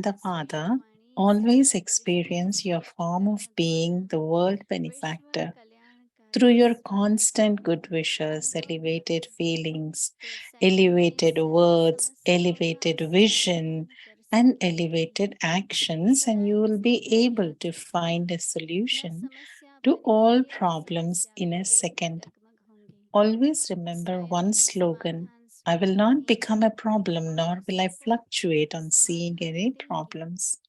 the Father, always experience your form of being the world benefactor through your constant good wishes, elevated feelings, elevated words, elevated vision, and elevated actions, and you will be able to find a solution to all problems in a second. Always remember one slogan: I will not become a problem, nor will I fluctuate on seeing any problems.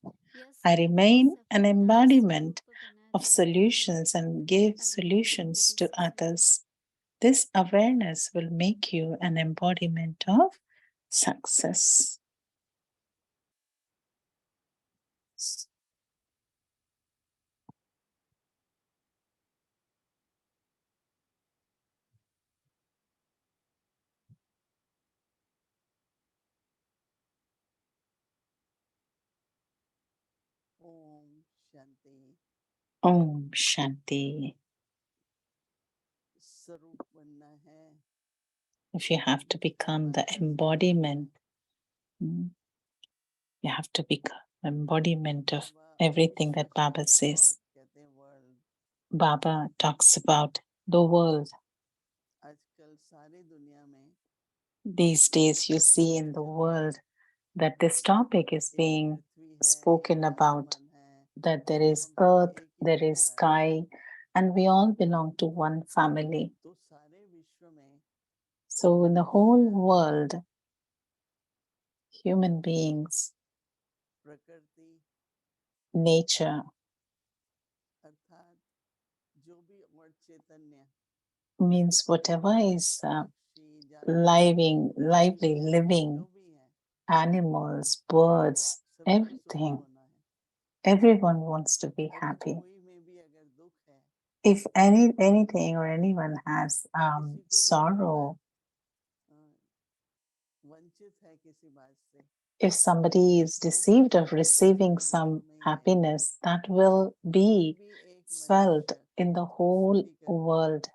I remain an embodiment of solutions and give solutions to others. This awareness will make you an embodiment of success. Om Shanti. Om Shanti. स्वरूप बनना है If you have to become the embodiment, mm, you have to become embodiment of Baba everything विश्व that Baba says. अर्थ कहते हैं world Baba talks about the world. आजकल सारी दुनिया में These days, you see in the world that this topic is एक being पृथ्वी है spoken एक about, आसमान है that there is हम सब earth, एक ही there is परिवार हैं sky, and we all belong to one family. तो सारे विश्व में So, in the whole मनुष्य world, human beings, प्रकृति nature, अर्थात जो भी अमर चैतन्य means whatever is पक्षी जानवर lively, जो living, भी है animals, birds, सबको सुखी everything, होना है everyone wants to be यदि happy. कोई में भी अगर दुख है If anything or anyone has किसी को भी अगर sorrow, अ, वंचित है किसी बात से if somebody is तो deceived of सारे receiving विश्व some में है happiness, that will कोई be भी एक felt मनुष्य in the खुद को whole सुखी करके world.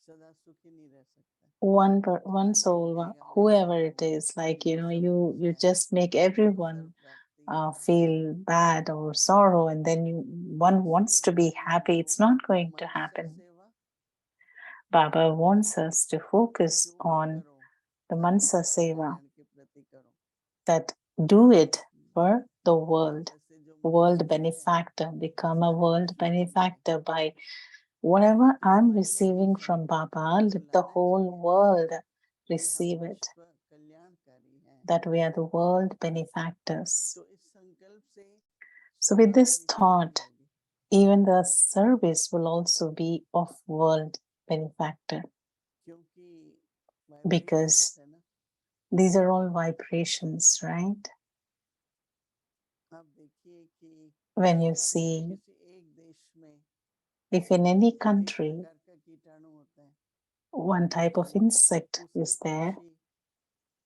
सदा सुखी नहीं रह सकता One soul, देखेगा मैं whoever सुखी it हूँ is, like सब you खुश है just make सबको everyone सर्व प्राप्ति है feel bad or sorrow, and then one इसलिए wants to be बताया happy. आपको It's not going to Mansa happen. सेवा Baba wants us to focus जो भी on करो the सर्वों Mansa के Seva, कल्याण के प्रति करो that do it for the world. जैसे जो World मनुष्य है benefactor, become a सारे world विश्व में benefactor by whatever एक I'm मन में receiving विचार from Baba, आपको let the लाना whole चाहिए world कि हम receive it, विश्व कल्याणकारी हैं that we are the world benefactors. तो इस संकल्प से So, with सेवा this भी करनी thought, होगी even the service will also be of world benefactor, क्योंकि वाइब्रेशंस because है ना these are all vibrations, right? आप देखिए कि When you see, किसी एक देश में if in any एक country प्रकार का कीटाणु होता है one type of और insect उसी is there, पक्षी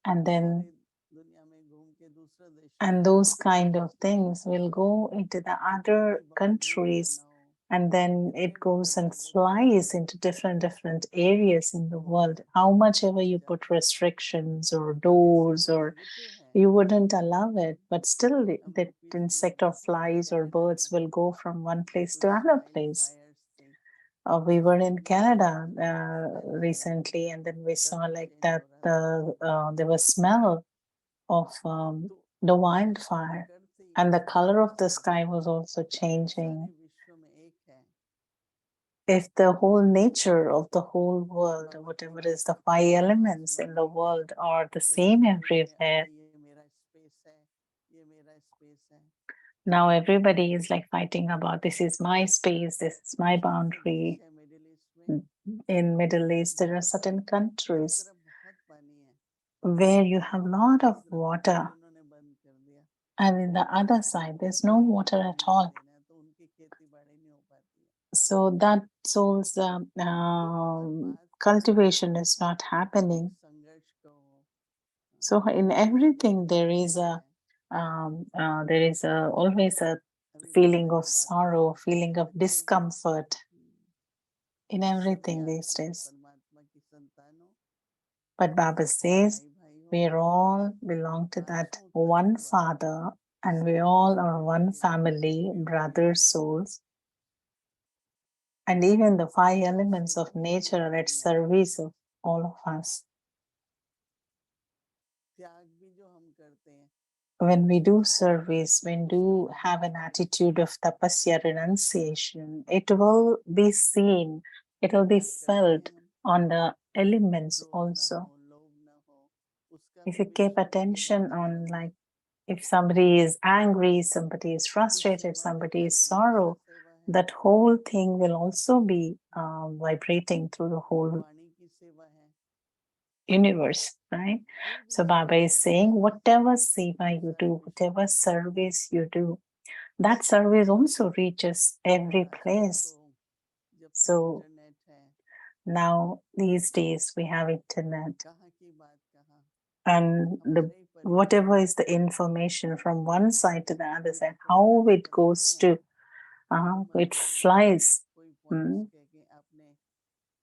and then सारी दुनिया में घूम के दूसरा देश में and जाके those kind प्रवेश of करता things है will go into the कितनी other बाउंड्रीज countries, बनाओ and then it कितने goes different and boundaries flies बनाओ into different areas in the तो world. How much ever वहां you put जाके restrictions or जैसे doors, वो or नेगेटिव है you wouldn't allow it, but still हम the रुपीस की insect or बात flies कर or रहे थे birds will go from one place कुछ to another wild place. Fires थी We were in उसमें Canada स्मेल आ रहा था recently, and then we saw colour like change that हो रहा था there was smell of तो the wildfire, प्रकृति and the color of the जो sky was also changing. सारे विश्व में एक है If the whole nature of the whole world, or बाबा कह whatever रहे is थे the five कि elements in आसमान the में world, are the जैसे same बोल रहे थे everywhere, अभी ये मेरा स्पेस है ये मेरा स्पेस है now everybody is like fighting about this is my space, this is my जैसे देश boundary. है मिडिल ईस्ट में In Middle East, there are वहां पर certain एक countries तरफ बहुत पानी है where you have a lot दूसरी of तरफ पानी water, उन्होंने बंद कर दिया and in the other side, there's no उनको water at पानी नहीं all. देना है तो उनकी खेती बाड़ी नहीं हो पाती है So that soul's तो हर बात cultivation is not एक happening. संघर्ष कहो So in everything है there is always a अभी feeling बाबा of की बात में sorrow, feeling of बच्चे discomfort in सभी everything these आत्माएं days. परमात्मा की संतानों But Baba सब says भाई भाई हो we all belong to that आंसुओं का one सिवा Father, and we all are one family, brothers, souls, and even the five elements of nature are at service of all of us. त्याग भी जो हम करते हैं, When we do service, when do have an attitude of tapasya renunciation, it will be seen, it will be त्याग करते felt हैं हम, on the elements क्रोध ना also. हो, लोभ ना हो, उसका If भी you keep विश्व कल्याण attention on, करेंगे। like, if somebody is angry, somebody is तो frustrated, सेवा भी somebody कर is रहे हैं, दूसरा sorrow, सेवा है, that whole thing will also be vibrating through the whole वाणी की सेवा है, universe, right? कोई भी So Baba सेवा is करते saying, हैं whatever वो seva you सारी do, विश्व whatever कल्याण के लिए service है। you do, that service also reaches और every आजकल place. तो जब से So इंटरनेट है, now these days we have internet, कहाँ की बात कहाँ, and the हमारे ही परिवार whatever में is the information from one side to the other हम side, जितना how ज़्यादा it फैलाते goes हैं, to it मधुबन में flies. कोई पॉइंट्स Hmm. कह के आपने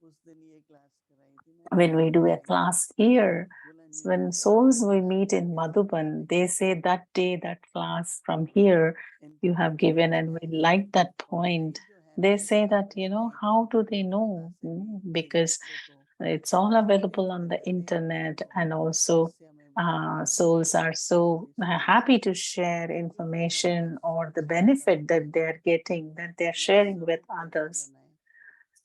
उस दिन ये क्लास कराई थी, मैंने When we ध्यान do नहीं a रखा, class here, बोला when न्यूज़पेपर souls में we डाल meet in देंगे तो पढ़ Madhuban, they लेंगे। say that day, that class from here you have internet given, जो and है, we like that और point. ये जो है ना They say that, आपने how do they Kavita know? से भी Because बच्चों को it's all अपने available on the हृदय में internet, डालो, and also तपस्या में बैठो, souls are so और इसको happy to share जो भी हमने information or the सीखा benefit that they are getting, that they are अपना sharing with स्वरूप कैसे others. बनाए,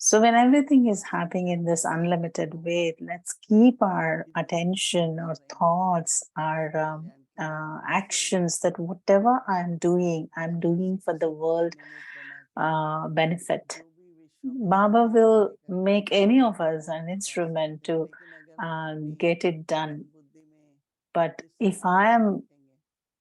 So, when everything is और happening in संकल्प this कैसे unlimited करो way, let's keep our कि दूसरों को attention, कर our रहे हैं thoughts, our विश्व कल्याण के लिए, कैसे actions, that whatever I'm doing for the किसी को world एम्बोनेट बना के benefit. जो भी विश्व में Baba शांति will लाने का make काम है any of us an वो आप instrument सकते हैं। to लेकिन अगर हम अपनी get it done. मन बुद्धि में But ये if संकल्प I नहीं am रखेंगे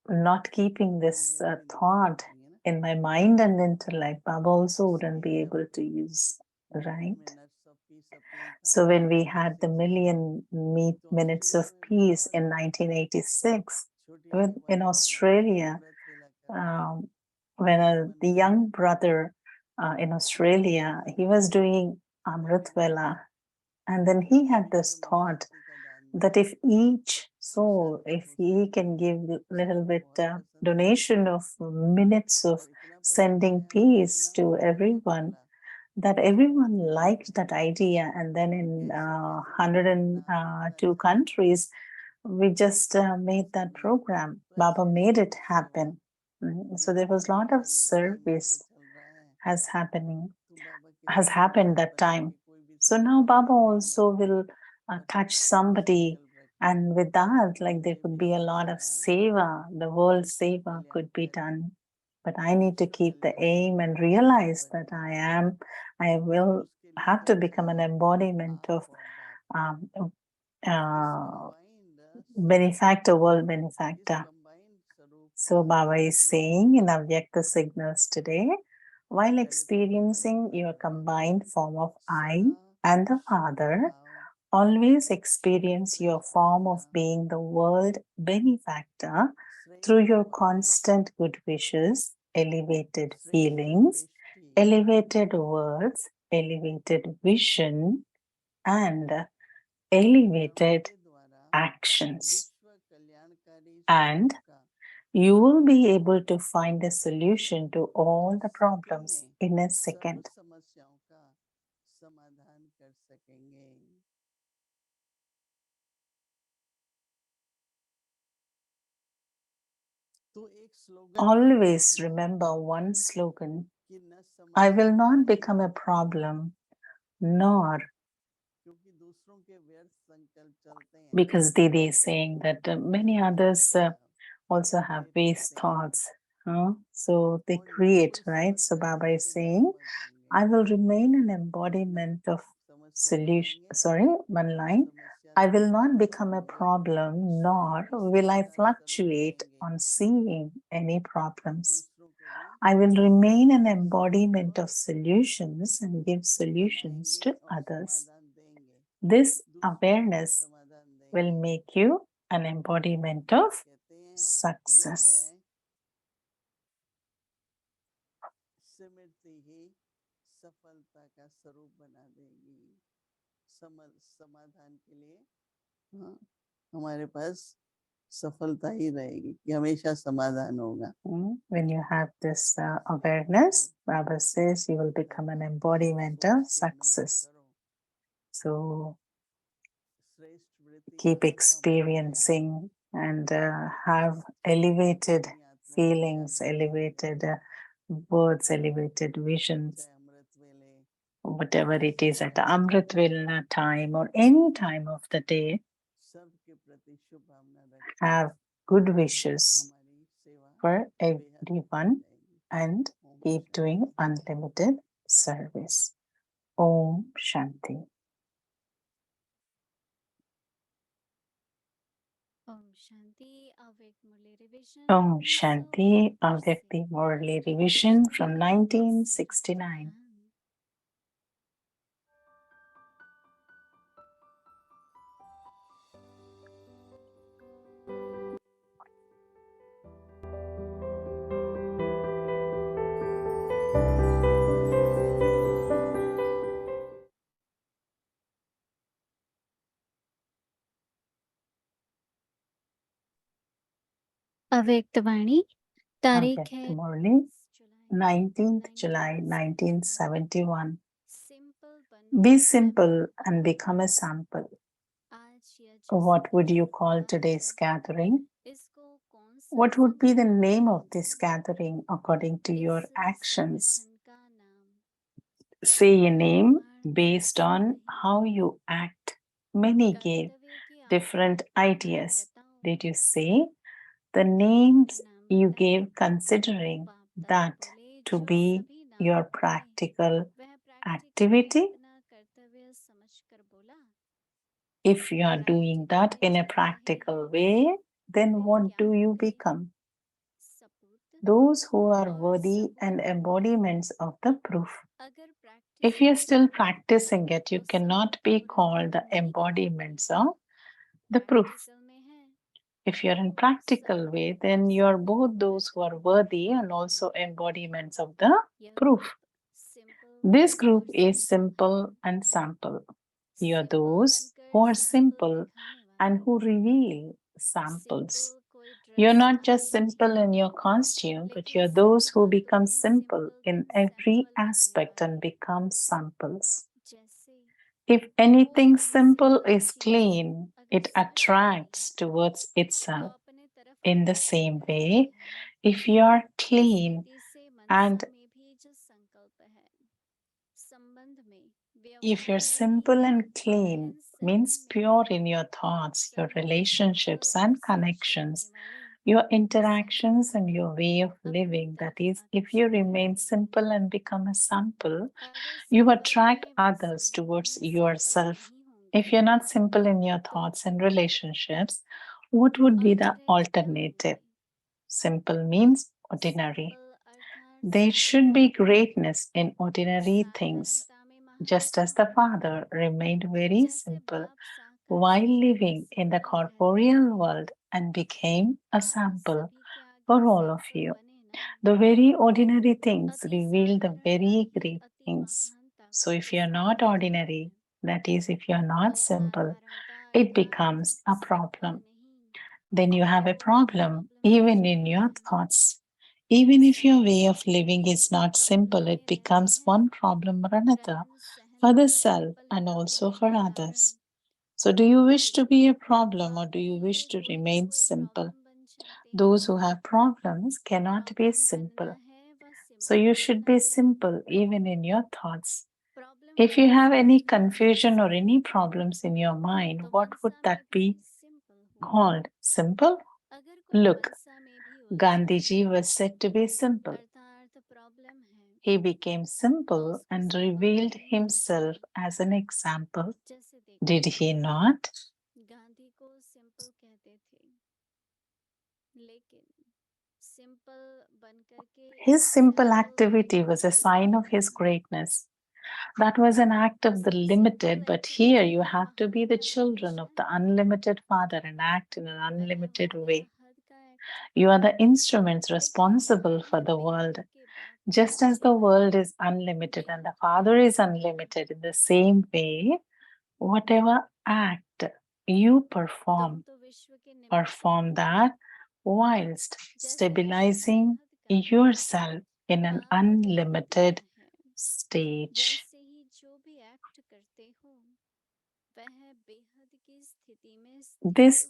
not keeping तो this यूनिटी नहीं बन thought पाएंगे ना। in my mind and intellect, Baba also wouldn't be इसीलिए जब able to use, million right? Minutes of peace appeal था So when we had the 1986 में, million तो minutes ऑस्ट्रेलिया of में peace बहुत in सारे 1986, छोटी सी in बातें करके Australia, अमृत वेला कर रहे थे, um, when जिस मन the में young brother in Australia, he was doing मैं Amrit भी Vela, and then he had विश्व this में thought शांति का दान दूं that if each तो soul, शांति if हो he सकती can है। give a little सबको bit बहुत पसंद आया donation of minutes of और इतना पसंद sending आया कि peace इतना to फैला everyone, फैला that कि everyone मुझे नहीं liked पता that idea. And then कि in कैसे कैसे लोग अपना अपना 102 चला पाए। countries, we just made that इसीलिए program. बस Baba यही made it विषय है happen. So there was a जितना lot of परिवर्तन ऐसा service चल रहा है, has happening, तो बाबा has कहते हैं happened मूर्ख that बन time. के कोई भी So now संकल्प Baba नहीं लेंगे, also will बस touch एक somebody, संकल्प रखें and with that, कि like, there मैं could be a विश्व lot of Kalyan seva, the world विश्व seva could be कल्याणकारी done. But I need to विश्व keep the Kalyan aim and स्वरूप स्वरूप realize बन that के I और will उसके लिए have to क्या become an चाहिए, embodiment of आप और बाप, um, इस uh, कंबाइंड स्वरूप, benefactor, world इस benefactor. कंबाइंड स्वरूप So का Baba is saying in अनुकरण Avyakta signals today, while पहले तो कंबाइंड experiencing your स्वरूप है, combined form of I सदा and the शुद्ध Father, भाव always शुद्ध experience your Prem form Bhavna of being the world benefactor through श्रेष्ठ your Vani constant good wishes, elevated श्रेष्ठ feelings, दृष्टि elevated words, elevated vision, and elevated हमारे द्वारा actions. विश्व कल्याणकारी And स्वरूप का you will be able to find a solution to all the second problems में in a सब second. समस्याओं का समाधान कर सकेंगे। तो एक स्लोगन है Always remember one slogan: कि न I will समस्या not बने become a problem, nor, क्योंकि दूसरों के व्यर्थ संकल्प चलते हैं, because Didi is saying that many others also have create base करते हैं thoughts. So they और ये create, कोई right? So समस्या Baba बन is के नहीं saying, मर जाएंगे, I will remain an embodiment of समस्या solution. बनाएंगे, Sorry, one line. समस्या I will लाएंगे not become a और problem, स्वयं nor उसका will I सार स्वरूप fluctuate बनेंगे on seeing any और problems. दूसरों को भी I will remain an स्वरूप embodiment of solutions and give solutions बनाएंगे to और others. समाधान देंगे, This दूसरों को भी awareness समाधान will देंगे। make you an embodiment of कहते हैं success. यह स्मृति ही सफलता का स्वरूप बना देगी। समाधान के लिए हाँ, हमारे पास सफलता ही रहेगी कि हमेशा समाधान होगा। When you have this awareness, Baba says you will become an embodiment of success. So keep experiencing and have elevated feelings, elevated words, elevated visions, whatever it is at Amrit Velna time or any time of the day. Have good wishes for everyone and keep doing unlimited service. Om Shanti. Om Shanti, Avyakti Morally Revision from 1969. अव्यक्तवाणी तारीख है Avyakti Morally, 19th July 1971. Be simple and become a sample. What would you call today's gathering? What would be the name of this gathering according to your actions? Say a name based on how you act. Many gave different ideas. Did you say the names you gave considering that to be your practical activity? If you are doing that in a practical way, then what do you become? Those who are worthy and embodiments of the proof. If you're still practicing it, you cannot be called the embodiments of the proof. If you're in practical way, then you're both those who are worthy and also embodiments of the proof. This group is simple and sample. You're those who are simple and who reveal samples. You're not just simple in your costume, but you're those who become simple in every aspect and become samples. If anything simple is clean, it attracts towards itself. In the same way, if you are clean and if you're simple and clean, means pure in your thoughts, your relationships and connections, your interactions and your way of living. That is, if you remain simple and become a sample, you attract others towards yourself. If you're not simple in your thoughts and relationships, what would be the alternative? Simple means ordinary. There should be greatness in ordinary things, just as the Father remained very simple while living in the corporeal world and became a sample for all of you. The very ordinary things reveal the very great things. So, if you're not ordinary, that is, if you're not simple, it becomes a problem. Then you have a problem even in your thoughts. Even if your way of living is not simple, it becomes one problem or another for the self and also for others. So, do you wish to be a problem or do you wish to remain simple? Those who have problems cannot be simple. So, you should be simple even in your thoughts. If you have any confusion or any problems in your mind, what would that be called? Simple? Look, Gandhiji was said to be simple. He became simple and revealed himself as an example. Did he not? His simple activity was a sign of his greatness. That was an act of the limited, but here you have to be the children of the unlimited Father and act in an unlimited way. You are the instruments responsible for the world. Just as the world is unlimited and the Father is unlimited, in the same way, whatever act you perform Perform that whilst stabilizing yourself in an unlimited stage. This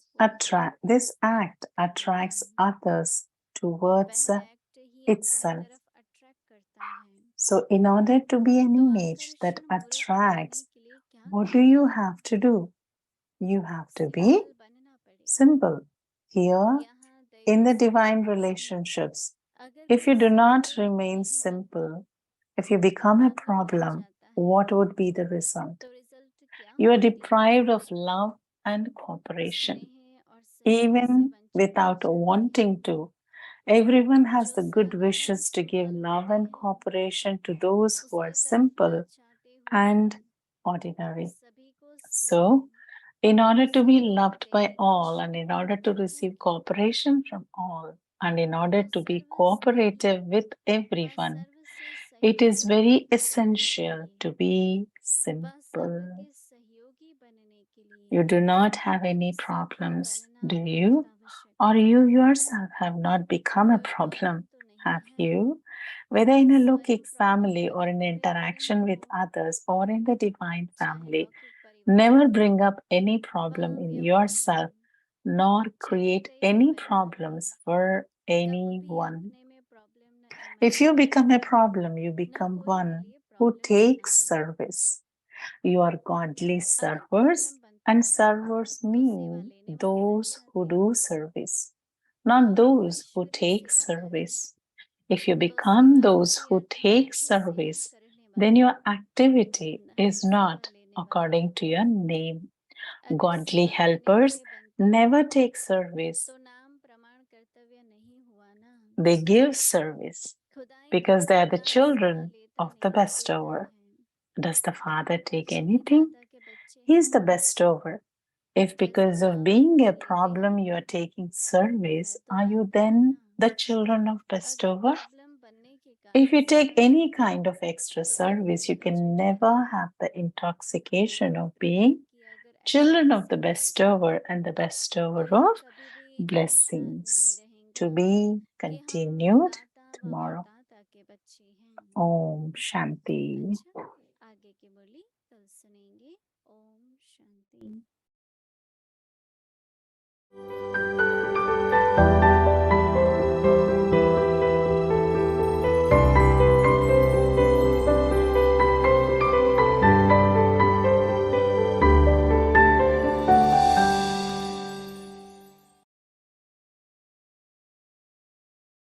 act attracts others towards itself. So, in order to be an image that attracts, what do you have to do? You have to be simple. Here, in the divine relationships, if you do not remain simple, if you become a problem, what would be the result? You are deprived of love and cooperation, even without wanting to. Everyone has the good wishes to give love and cooperation to those who are simple and ordinary. So, in order to be loved by all, and in order to receive cooperation from all, and in order to be cooperative with everyone, it is very essential to be simple. You do not have any problems, do you? Or you yourself have not become a problem, have you? Whether in a Lokic family or in interaction with others or in the divine family, never bring up any problem in yourself nor create any problems for anyone. If you become a problem, you become one who takes service. You are godly servers, and servers mean those who do service, not those who take service. If you become those who take service, then your activity is not according to your name. Godly helpers never take service, they give service because they are the children of the bestower. Does the Father take anything? He is the bestower. If because of being a problem you are taking service, are you then the children of bestower? If you take any kind of extra service, you can never have the intoxication of being children of the bestower and the bestower of blessings. To be continued tomorrow. Om Shanti.